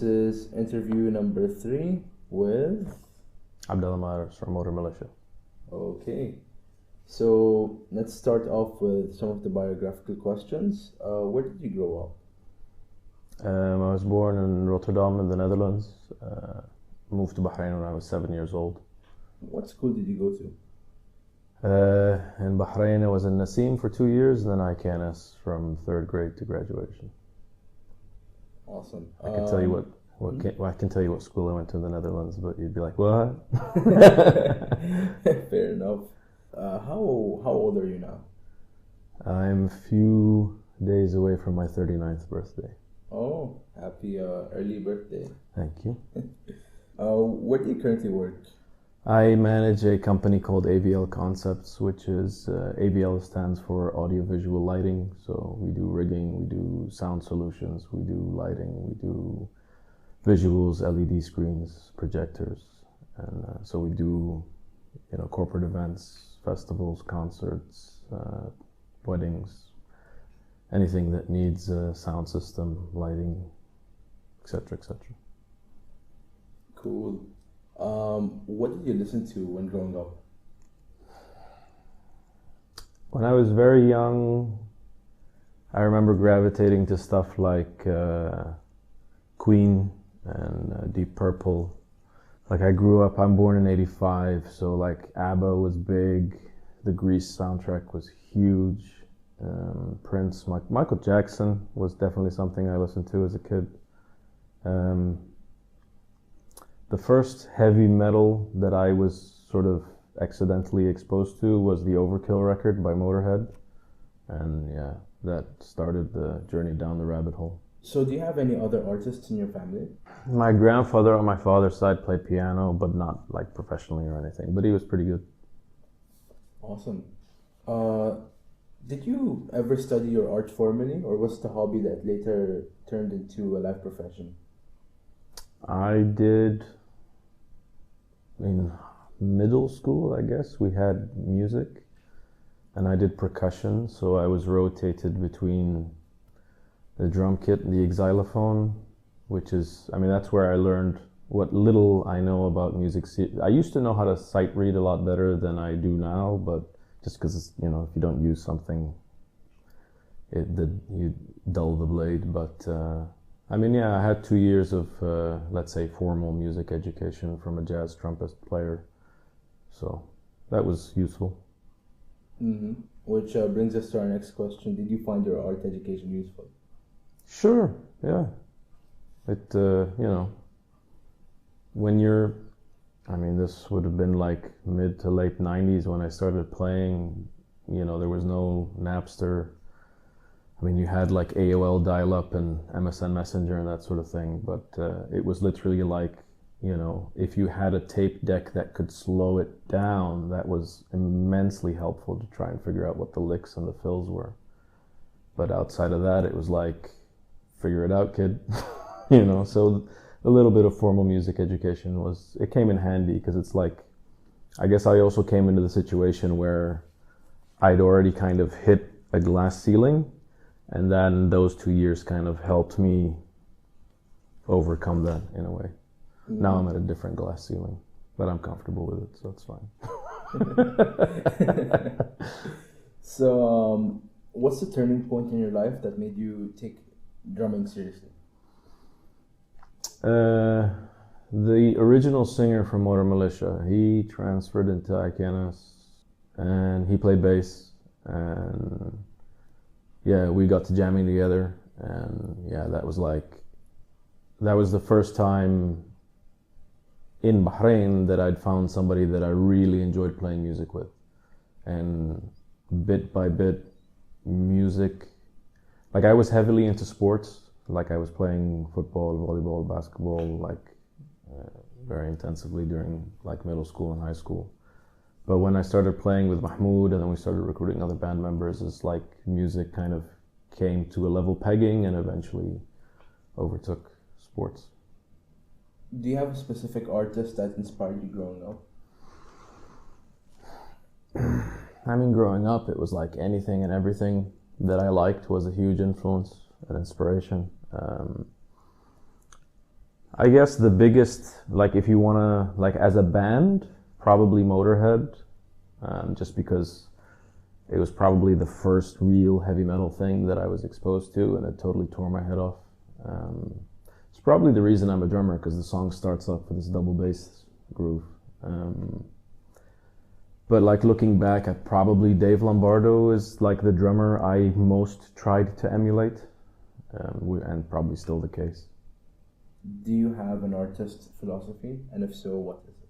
is interview number 3 with Abdulla Muijrers from Motor Militia. Okay. So let's start off with some of the biographical questions. Where did you grow up? I was born in Rotterdam in the Netherlands. Moved to Bahrain when I was 7 years old. What school did you go to? In Bahrain, I was in Nassim for 2 years, and then IKNS from 3rd grade to graduation. Awesome. I can tell you I can tell you what school I went to in the Netherlands, but you'd be like, what? Fair enough. How old are you now? I'm a few days away from my 39th birthday. Oh, happy early birthday. Thank you. Where do you currently work? I manage a company called AVL Concepts, which is AVL stands for audiovisual lighting. So we do rigging, we do sound solutions, we do lighting, we do visuals, LED screens, projectors, and so we do, corporate events, festivals, concerts, weddings, anything that needs a sound system, lighting, etc., etc. Cool. What did you listen to when growing up? When I was very young, I remember gravitating to stuff like Queen and Deep Purple. Like I'm born in '85, so like ABBA was big, the Grease soundtrack was huge, Prince, Michael Jackson was definitely something I listened to as a kid. The first heavy metal that I was sort of accidentally exposed to was the Overkill record by Motorhead, and yeah, that started the journey down the rabbit hole. So do you have any other artists in your family? My grandfather on my father's side played piano, but not like professionally or anything, but he was pretty good. Awesome. Did you ever study your art formally, or was it a hobby that later turned into a life profession? I did, in middle school, I guess, we had music, and I did percussion, so I was rotated between the drum kit and the xylophone, which is, that's where I learned what little I know about music. I used to know how to sight read a lot better than I do now, but just because, if you don't use something, you dull the blade, but I had 2 years of, let's say, formal music education from a jazz trumpet player, so that was useful. Mm-hmm. Which brings us to our next question. Did you find your art education useful? Sure, yeah. It, when you're, this would have been like mid to late 90s when I started playing, there was no Napster. You had like AOL dial-up and MSN Messenger and that sort of thing, but it was literally like, if you had a tape deck that could slow it down, that was immensely helpful to try and figure out what the licks and the fills were. But outside of that, it was like, figure it out, kid. So a little bit of formal music education it came in handy, because it's like, I guess I also came into the situation where I'd already kind of hit a glass ceiling. And then those 2 years kind of helped me overcome that in a way. Mm-hmm. Now I'm at a different glass ceiling, but I'm comfortable with it, so it's fine. So, what's the turning point in your life that made you take drumming seriously? The original singer from Motor Militia, he transferred into IKNS, and he played bass, and yeah, we got to jamming together, and yeah, that was the first time in Bahrain that I'd found somebody that I really enjoyed playing music with. And bit by bit, music, like I was heavily into sports, like I was playing football, volleyball, basketball, very intensively during like middle school and high school. But when I started playing with Mahmoud and then we started recruiting other band members, it's like music kind of came to a level pegging and eventually overtook sports. Do you have a specific artist that inspired you growing up? Growing up, it was like anything and everything that I liked was a huge influence and inspiration. I guess the biggest, like if you want to, like as a band, probably Motorhead, just because it was probably the first real heavy metal thing that I was exposed to, and it totally tore my head off. It's probably the reason I'm a drummer, because the song starts off with this double bass groove. But like looking back, probably Dave Lombardo is like the drummer I most tried to emulate, and probably still the case. Do you have an artist philosophy? And if so, what is it?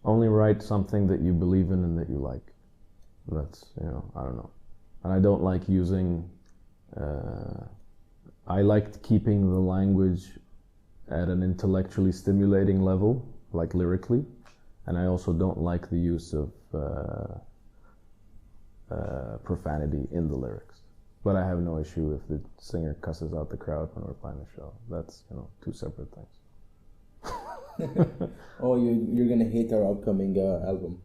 Only write something that you believe in and that you like. That's, I don't know. And I don't like using, I liked keeping the language at an intellectually stimulating level, like lyrically. And I also don't like the use of profanity in the lyrics. But I have no issue if the singer cusses out the crowd when we're playing a show. That's, two separate things. Oh, you're gonna hate our upcoming album.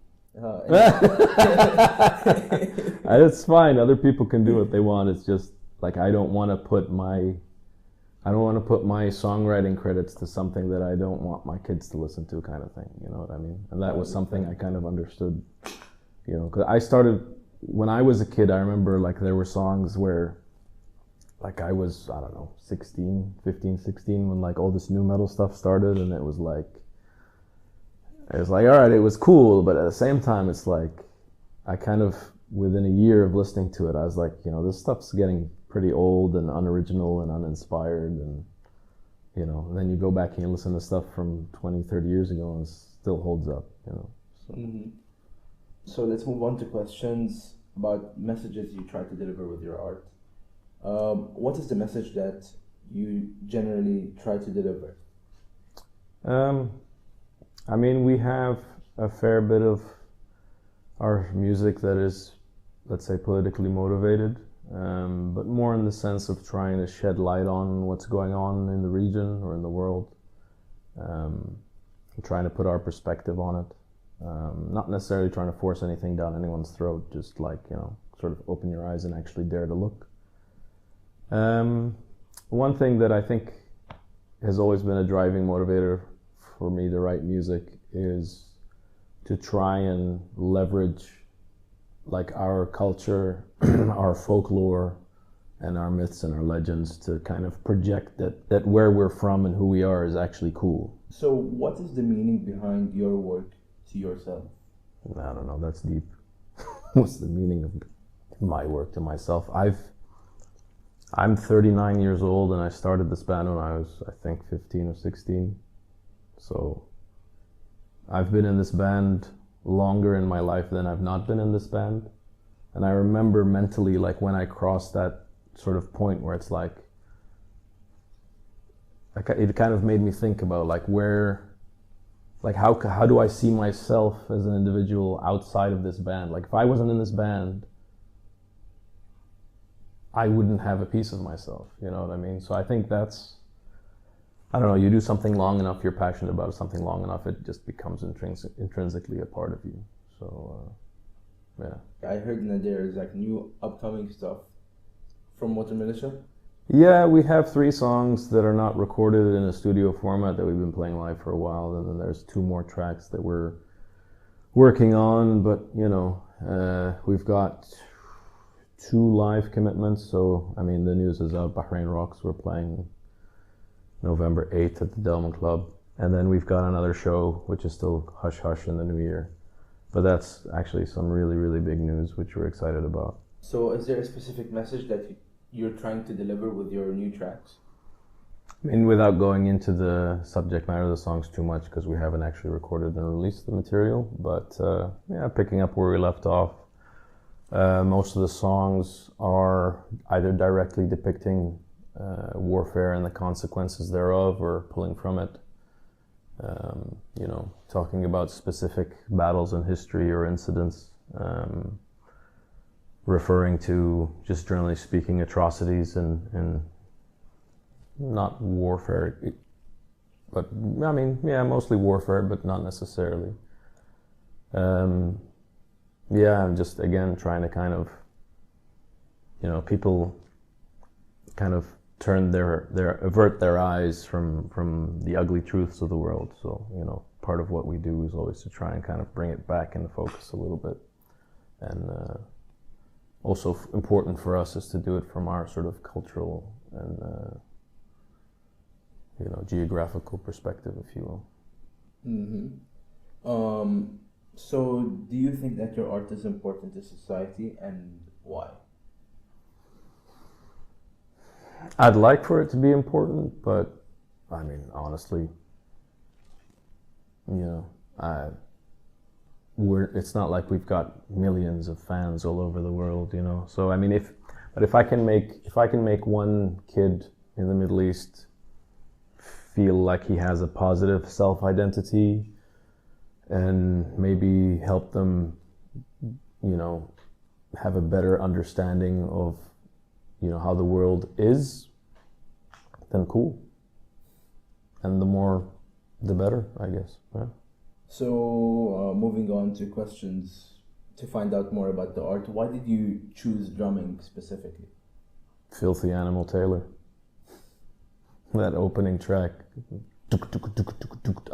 It's fine. Other people can do what they want. It's just like I don't want to put my songwriting credits to something that I don't want my kids to listen to, kind of thing. You know what I mean? And that was something I kind of understood. Because I started when I was a kid. I remember like there were songs where, like I was, I don't know, 15, 16, when like all this new metal stuff started, and it was like, all right, it was cool, but at the same time, it's like, I kind of, within a year of listening to it, I was like, this stuff's getting pretty old and unoriginal and uninspired, and, and then you go back and you listen to stuff from 20, 30 years ago, and it still holds up, So. Mm-hmm. So let's move on to questions about messages you try to deliver with your art. What is the message that you generally try to deliver? I mean, we have a fair bit of our music that is, let's say, politically motivated, but more in the sense of trying to shed light on what's going on in the region or in the world, trying to put our perspective on it. Not necessarily trying to force anything down anyone's throat, just like, sort of open your eyes and actually dare to look. One thing that I think has always been a driving motivator for me to write music is to try and leverage like our culture, our folklore, and our myths and our legends to kind of project that where we're from and who we are is actually cool. So what is the meaning behind your work to yourself? I don't know, that's deep. What's the meaning of my work to myself? I'm 39 years old, and I started this band when I was, I think, 15 or 16. So I've been in this band longer in my life than I've not been in this band. And I remember mentally, like when I crossed that sort of point where it's like it kind of made me think about like how do I see myself as an individual outside of this band? Like if I wasn't in this band, I wouldn't have a piece of myself, you know what I mean? So I think that's, I don't know, you do something long enough, you're passionate about something long enough, it just becomes intrinsically a part of you. So, yeah. I heard that there's like new upcoming stuff from Water Militia. Yeah, we have 3 songs that are not recorded in a studio format that we've been playing live for a while, and then there's 2 more tracks that we're working on, but we've got 2 live commitments. So I mean, the news is out. Bahrain Rocks, we're playing November 8th at the Delman Club, and then we've got another show which is still hush hush in the new year, but that's actually some really, really big news which we're excited about. So is there a specific message that you're trying to deliver with your new tracks? I mean, without going into the subject matter of the songs too much, because we haven't actually recorded and released the material, but picking up where we left off, most of the songs are either directly depicting warfare and the consequences thereof, or pulling from it, talking about specific battles in history or incidents, referring to, just generally speaking, atrocities and not warfare, but I mean, yeah, mostly warfare, but not necessarily. I'm just, again, trying to kind of, people kind of avert their eyes from the ugly truths of the world. So, you know, part of what we do is always to try and kind of bring it back into focus a little bit. And also important for us is to do it from our sort of cultural and you know, geographical perspective, if you will. Mm-hmm. So do you think that your art is important to society, and why? I'd like for it to be important, but I mean, honestly, you know, it's not like we've got millions of fans all over the world, you know. So I mean, if I can make one kid in the Middle East feel like he has a positive self-identity, and maybe help them, you know, have a better understanding of, you know, how the world is, then cool. And the more, the better, I guess. Yeah. So moving on to questions to find out more about the art, why did you choose drumming specifically? Filthy Animal Taylor. That opening track. I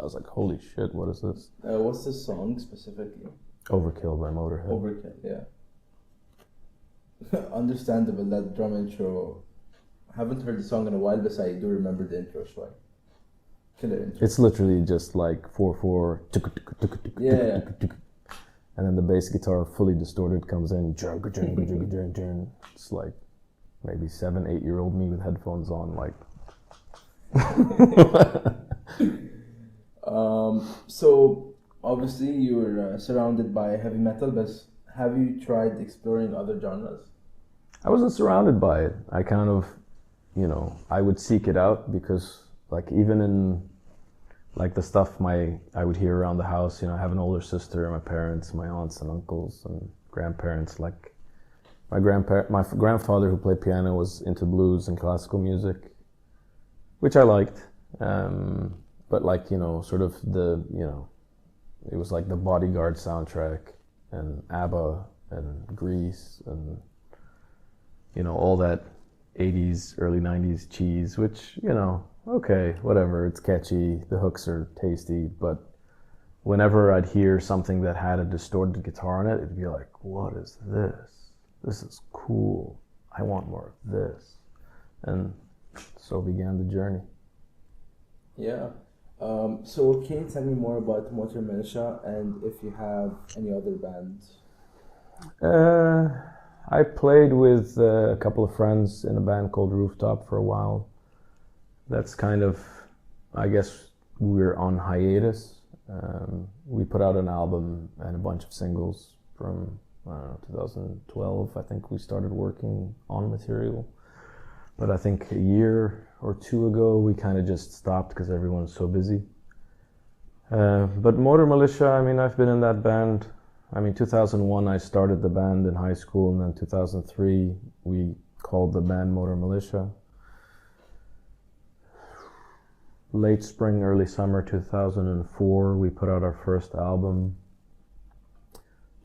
was like, holy shit, what is this? What's the song specifically? Overkill by Motorhead. Overkill, yeah. Understandable, that drum intro. Haven't heard the song in a while, but I do remember the intro, right? Killer intro. It's literally just like 4/4, yeah. And then the bass guitar, fully distorted, comes in. It's like maybe 7-8-year-old me with headphones on, like. So obviously you're surrounded by heavy metal, but have you tried exploring other genres? I wasn't surrounded by it. I kind of, you know, I would seek it out because, like, even in like the stuff I would hear around the house, you know, I have an older sister, my parents, my aunts and uncles and grandparents. Like my grandfather who played piano was into blues and classical music, which I liked. But like, you know, sort of you know, it was like the Bodyguard soundtrack and ABBA and Grease and, you know, all that 80s, early 90s cheese, which, you know, okay, whatever, it's catchy, the hooks are tasty, but whenever I'd hear something that had a distorted guitar in it, it'd be like, what is this? This is cool. I want more of this. And so began the journey. Yeah. So can you tell me more about Motor Militia, and if you have any other bands? I played with a couple of friends in a band called Rooftop for a while. That's kind of, I guess we're on hiatus. We put out an album and a bunch of singles from, I don't know, 2012. I think we started working on material. But I think a year or two ago, we kind of just stopped because everyone's so busy. But Motor Militia, I mean, I've been in that band. I mean, 2001, I started the band in high school, and then 2003, we called the band Motor Militia. Late spring, early summer 2004, we put out our first album.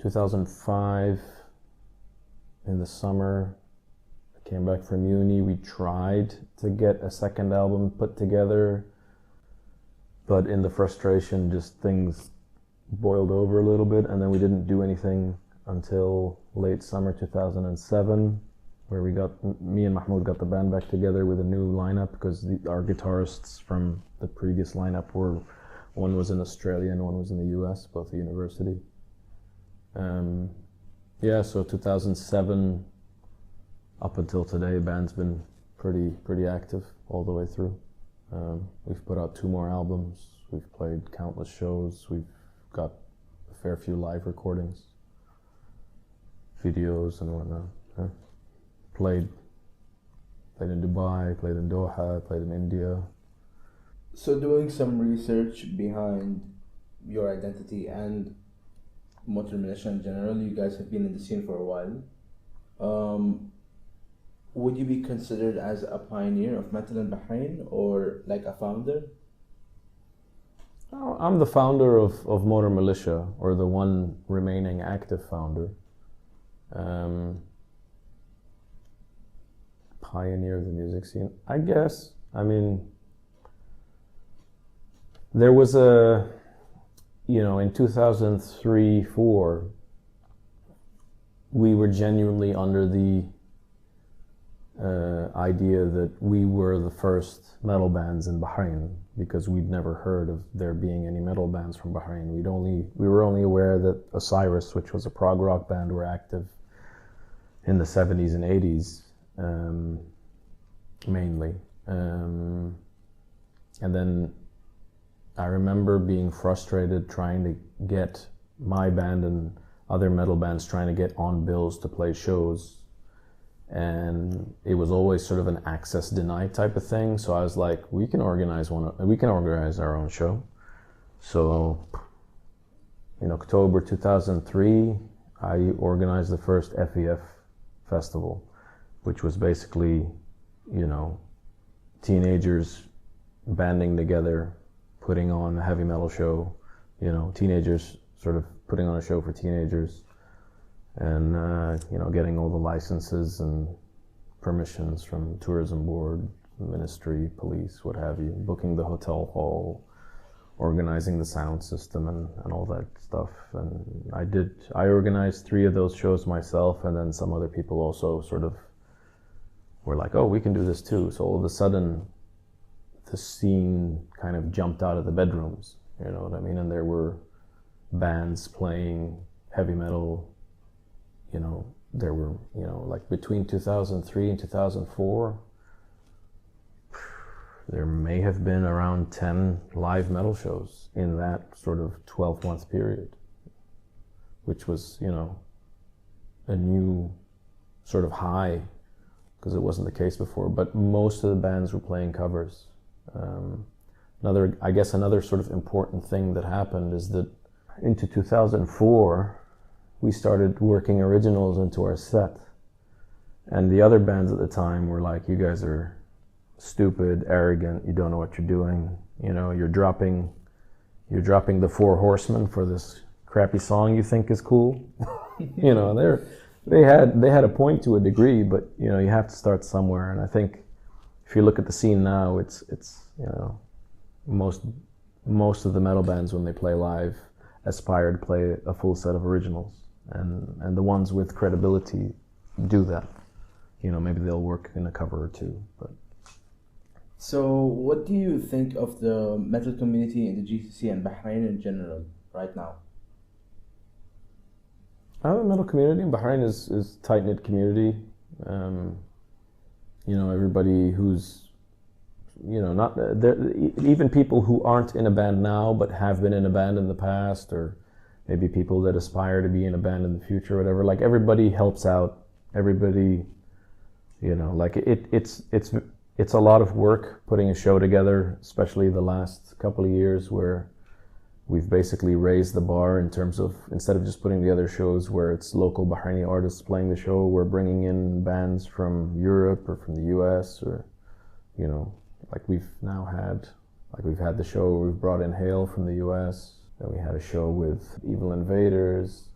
2005, in the summer, came back from uni, we tried to get a second album put together, but in the frustration, just things boiled over a little bit, and then we didn't do anything until late summer 2007, where me and Mahmoud got the band back together with a new lineup, because our guitarists from the previous lineup one was in Australia and one was in the US, both at university. So 2007 up until today, band's been pretty active all the way through. We've put out 2 more albums. We've played countless shows. We've got a fair few live recordings, videos and whatnot. Played in Dubai, played in Doha, played in India. So doing some research behind your identity and Motor Militia in general, you guys have been in the scene for a while. Would you be considered as a pioneer of metal in Bahrain, or like a founder? I'm the founder of Motor Militia, or the one remaining active founder. pioneer of the music scene, I guess. I mean, there was in 2003-04, we were genuinely under the idea that we were the first metal bands in Bahrain, because we'd never heard of there being any metal bands from Bahrain. We were only aware that Osiris, which was a prog rock band, were active in the 70s and 80s, mainly. And then I remember being frustrated trying to get my band and other metal bands trying to get on bills to play shows. And it was always sort of an access denied type of thing. So I was like, we can organize our own show. So in October 2003, I organized the first FEF festival, which was basically, teenagers banding together, putting on a heavy metal show, teenagers sort of putting on a show for teenagers, and getting all the licenses and permissions from tourism board, ministry, police, what have you, booking the hotel hall, organizing the sound system and all that stuff. And I organized 3 of those shows myself, and then some other people also sort of were like, oh, we can do this too. So all of a sudden the scene kind of jumped out of the bedrooms, you know what I mean? And there were bands playing heavy metal. There were, like between 2003 and 2004, there may have been around 10 live metal shows in that sort of 12-month period, which was, a new sort of high, because it wasn't the case before. But most of the bands were playing covers. Another sort of important thing that happened is that into 2004, we started working originals into our set. And the other bands at the time were like, you guys are stupid, arrogant, you don't know what you're doing. You're dropping the 4 Horsemen for this crappy song you think is cool. They had a point to a degree, but you have to start somewhere. And I think if you look at the scene now, it's most of the metal bands, when they play live, aspire to play a full set of originals. And the ones with credibility do that. Maybe they'll work in a cover or 2. But So what do you think of the metal community in the GCC and Bahrain in general right now? The metal community in Bahrain is a tight-knit community. Everybody who's, not there, even people who aren't in a band now but have been in a band in the past, or maybe people that aspire to be in a band in the future, whatever. Like, everybody helps out. Everybody, it's a lot of work putting a show together, especially the last couple of years, where we've basically raised the bar in terms of, instead of just putting together shows where it's local Bahraini artists playing the show, we're bringing in bands from Europe or from the US, or, we've had the show where we've brought in Hale from the US. Then we had a show with Evil Invaders,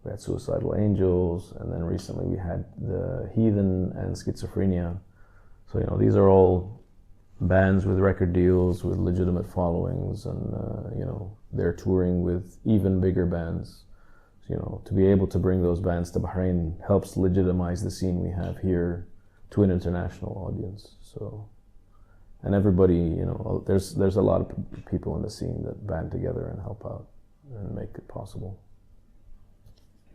we had Suicidal Angels, and then recently we had the Heathen and Schizophrenia. So, these are all bands with record deals, with legitimate followings, and, they're touring with even bigger bands. So, to be able to bring those bands to Bahrain helps legitimize the scene we have here to an international audience. So, and everybody, there's a lot of people in the scene that band together and help out and make it possible.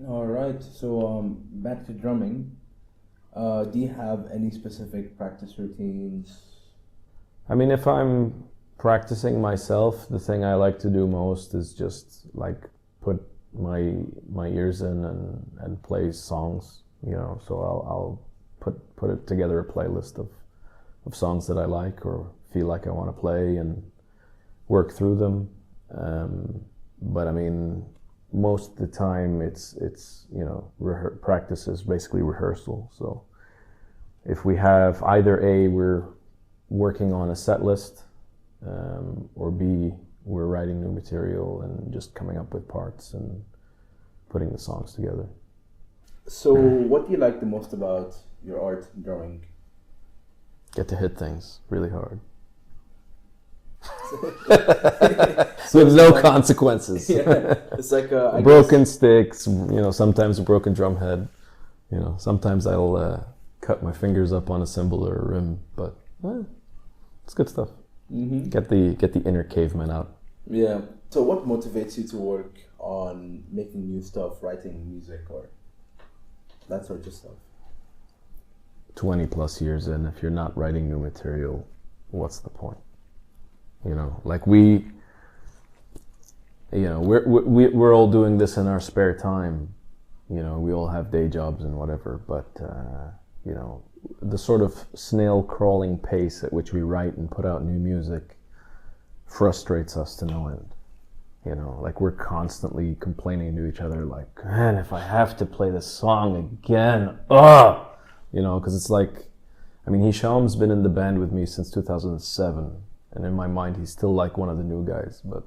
All right, so back to drumming. Do you have any specific practice routines? I mean, if I'm practicing myself, the thing I like to do most is just put my ears in and play songs, so I'll put it together a playlist of songs that I like or feel like I want to play and work through them. But I mean, most of the time it's practice is basically rehearsal. So if we have either A, we're working on a set list, or B, we're writing new material and just coming up with parts and putting the songs together. So what do you like the most about your art, drawing? Get to hit things really hard. So With no consequences. Yeah, it's like broken sticks, sometimes a broken drum head. Sometimes I'll cut my fingers up on a cymbal or a rim, but it's good stuff. Mm-hmm. Get the inner caveman out. Yeah. So what motivates you to work on making new stuff, writing music, or that sort of stuff? 20 plus years in, if you're not writing new material, what's the point? Like we're all doing this in our spare time. We all have day jobs and whatever, but the sort of snail crawling pace at which we write and put out new music frustrates us to no end. Like we're constantly complaining to each other, like, man, if I have to play this song again, because it's like, Hisham's been in the band with me since 2007, and in my mind he's still like one of the new guys, but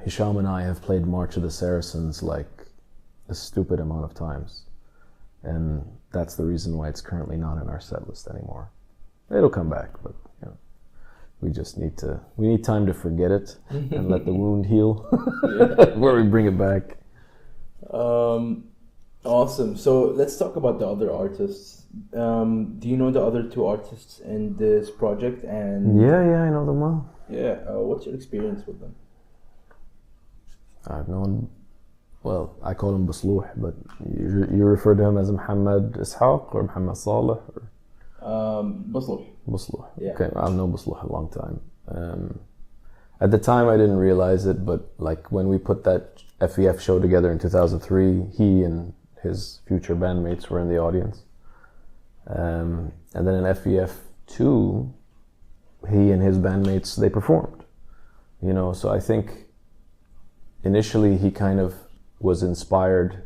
Hisham and I have played March of the Saracens like a stupid amount of times, and that's the reason why it's currently not in our set list anymore. It'll come back, but we just need time to forget it and let the wound heal before we bring it back. Awesome. So let's talk about the other artists. Do you know the other two artists in this project? And yeah, I know them well. Yeah. What's your experience with them? I've known, well, I call him Basluh, but you refer to him as Muhammad Ishaq or Muhammad Saleh? Basluh. Basluh. Yeah. Okay, I've known Basluh a long time. At the time, I didn't realize it, but like when we put that FEF show together in 2003, he and his future bandmates were in the audience. And then in FEF 2, he and his bandmates, they performed. So I think initially he kind of was inspired,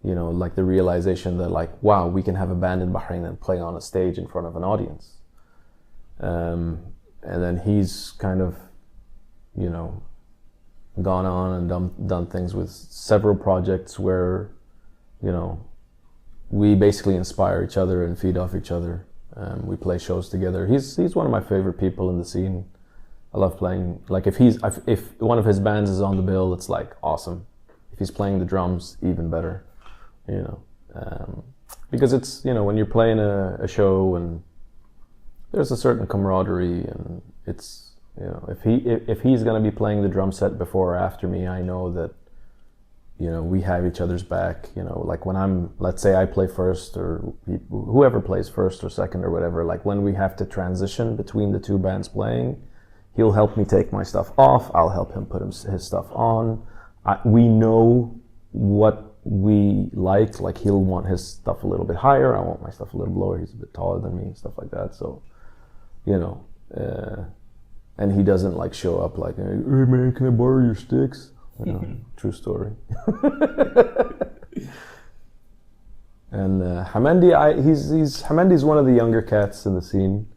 like the realization that like, wow, we can have a band in Bahrain and play on a stage in front of an audience. And then he's kind of, gone on and done things with several projects where, we basically inspire each other and feed off each other. We play shows together. He's one of my favorite people in the scene. I love playing. Like if one of his bands is on the bill, it's like awesome. If he's playing the drums, even better. Because it's when you're playing a show and there's a certain camaraderie, and it's if he's gonna be playing the drum set before or after me, I know that we have each other's back. Like when let's say I play first, or whoever plays first or second or whatever, like when we have to transition between the two bands playing, he'll help me take my stuff off, I'll help him put his stuff on. We know what we like he'll want his stuff a little bit higher, I want my stuff a little lower, he's a bit taller than me, stuff like that. So and he doesn't like show up like, hey man, can I borrow your sticks? True story. And Hamandi, Hamandi's one of the younger cats in the scene.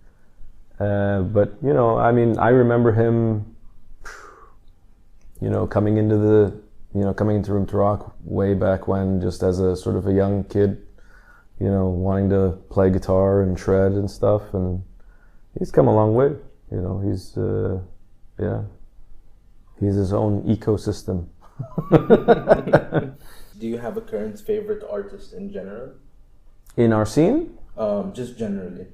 But I remember him, coming into Room to Rock way back when, just as a sort of a young kid, wanting to play guitar and shred and stuff, and he's come a long way. He's his own ecosystem. Do you have a current favorite artist in general? In our scene? Just generally.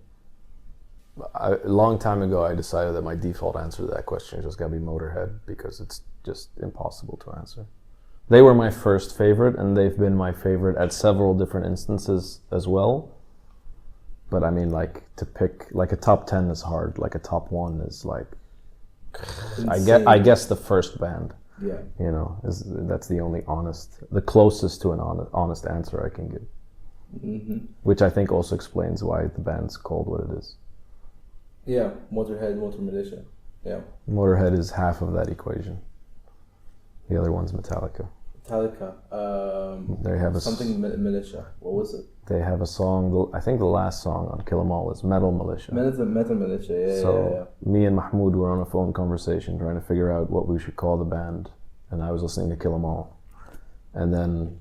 A long time ago, I decided that my default answer to that question is just gotta be Motorhead, because it's just impossible to answer. They were my first favorite, and they've been my favorite at several different instances as well. But to pick, a top 10 is hard. A top 1 is I guess the first band. Yeah. That's the only the closest to an honest answer I can give. Mm-hmm. Which I think also explains why the band's called what it is. Yeah, Motorhead, Motor Militia. Yeah. Motorhead is half of that equation. The other one's Metallica. They have Militia. What was it? They have a song. I think the last song on Kill 'Em All is Metal Militia. Metal Militia. Yeah. So me and Mahmoud were on a phone conversation trying to figure out what we should call the band, and I was listening to Kill 'Em All, and then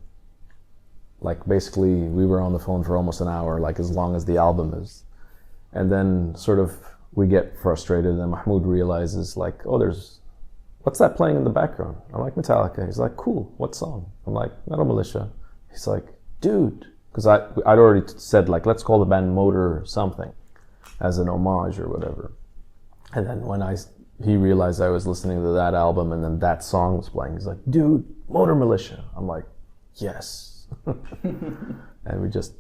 like basically we were on the phone for almost an hour, like as long as the album is. And then sort of we get frustrated and Mahmoud realizes like, oh, what's that playing in the background? I'm like, Metallica. He's like, cool, what song? I'm like, Metal Militia. He's like, dude, because I'd already said like, let's call the band Motor something as an homage or whatever. And then when he realized I was listening to that album and then that song was playing, he's like, dude, Motor Militia. I'm like, yes. And we just,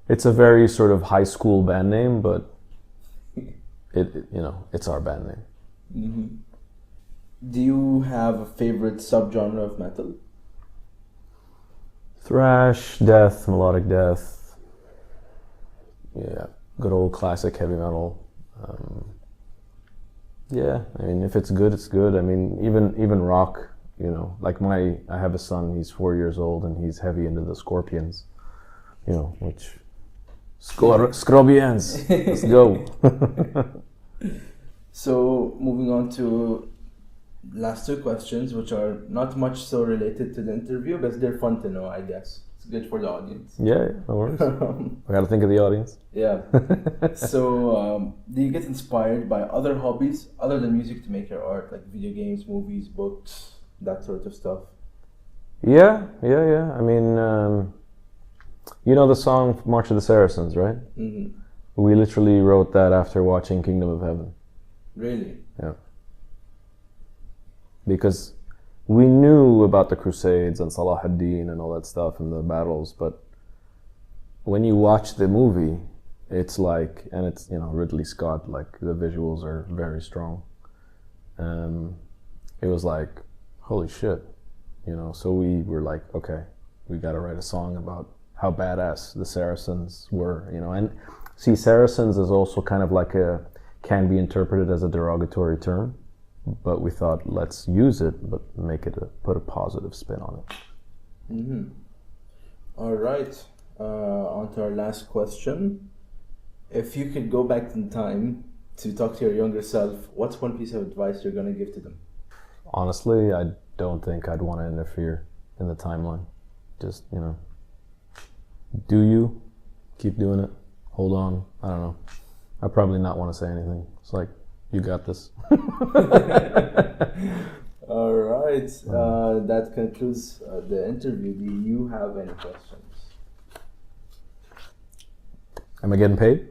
it's a very sort of high school band name, but it's our band name. Mm-hmm. Do you have a favorite subgenre of metal? Thrash, death, melodic death. Yeah, good old classic heavy metal. Yeah, I mean, if it's good, it's good. I mean, even rock, like I have a son, he's 4 years old, and he's heavy into the Scorpions, which... Scorpions, let's go. So, moving on to last two questions, which are not much so related to the interview, but they're fun to know, I guess. It's good for the audience. Yeah, no worries. I gotta think of the audience. Yeah. So, do you get inspired by other hobbies other than music to make your art, like video games, movies, books, that sort of stuff? Yeah. I mean, you know the song March of the Saracens, right? Mm-hmm. We literally wrote that after watching Kingdom of Heaven. Really? Yeah. Because we knew about the Crusades and Salah ad-Din and all that stuff and the battles, but when you watch the movie, it's like, and it's, Ridley Scott, like the visuals are very strong. It was like, holy shit, so we were like, okay, we gotta write a song about how badass the Saracens were, and see, Saracens is also kind of like can be interpreted as a derogatory term, but we thought, let's use it, but put a positive spin on it. Mm-hmm. All right, on to our last question. If you could go back in time to talk to your younger self, what's one piece of advice you're gonna give to them? Honestly, I don't think I'd want to interfere in the timeline. Just, do you keep doing it? Hold on. I don't know. I probably not want to say anything. It's like, you got this. All right. That concludes the interview. Do you have any questions? Am I getting paid?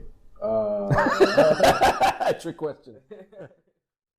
Trick question.